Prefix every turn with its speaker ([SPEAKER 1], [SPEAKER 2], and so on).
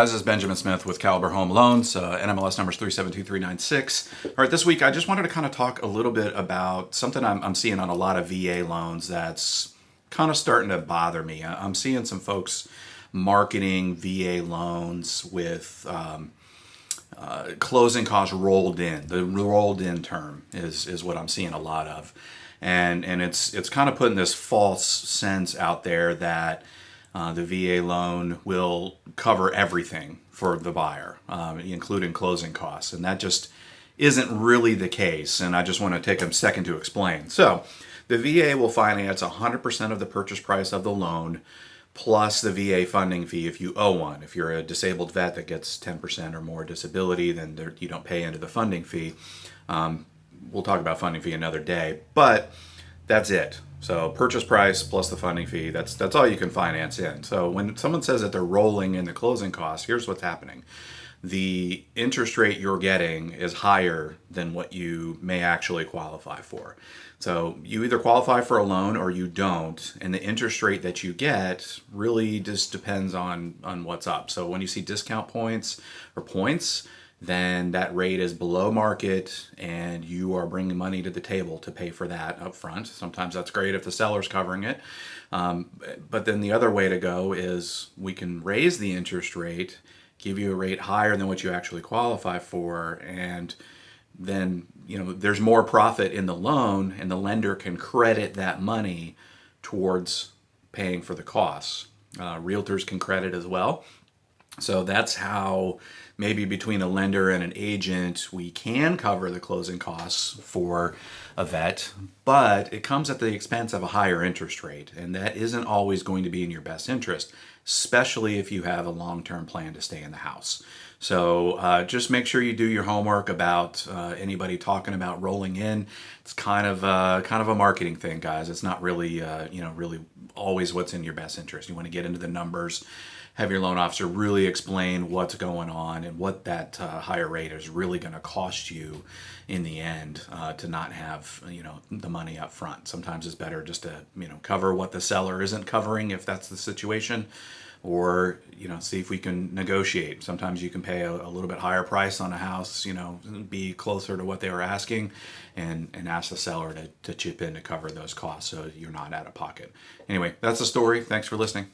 [SPEAKER 1] guys, this is Benjamin Smith with Caliber Home Loans. NMLS number is 372396. All right, this week I just wanted to kind of talk a little bit about something I'm seeing on a lot of VA loans that's kind of starting to bother me. I'm seeing some folks marketing VA loans with closing costs rolled in. The rolled in term is what I'm seeing a lot of. And it's kind of putting this false sense out there that the VA loan will cover everything for the buyer, including closing costs. And that just isn't really the case. And I just want to take a second to explain. So the VA will finance 100% of the purchase price of the loan plus the VA funding fee if you owe one. If you're a disabled vet that gets 10% or more disability, then you don't pay into the funding fee. We'll talk about funding fee another day, but that's it. So purchase price plus the funding fee, that's all you can finance in. So when someone says that they're rolling in the closing costs, here's what's happening. The interest rate you're getting is higher than what you may actually qualify for. So you either qualify for a loan or you don't, and the interest rate that you get really just depends on what's up. So when you see discount points or points, then that rate is below market and you are bringing money to the table to pay for that up front. Sometimes that's great if the seller's covering it. But then the other way to go is we can raise the interest rate, give you a rate higher than what you actually qualify for, and then there's more profit in the loan and the lender can credit that money towards paying for the costs. Realtors can credit as well. So that's how maybe between a lender and an agent, we can cover the closing costs for a vet, but it comes at the expense of a higher interest rate. And that isn't always going to be in your best interest, especially if you have a long-term plan to stay in the house. So just make sure you do your homework about anybody talking about rolling in. It's kind of a marketing thing, guys. It's not really, really always what's in your best interest. You want to get into the numbers, have your loan officer really explain what's going on and what that higher rate is really going to cost you in the end to not have the money up front. Sometimes it's better just to cover what the seller isn't covering if that's the situation, or see if we can negotiate. Sometimes you can pay a little bit higher price on a house, be closer to what they were asking, and ask the seller to chip in to cover those costs so you're not out of pocket. Anyway, that's the story. Thanks for listening.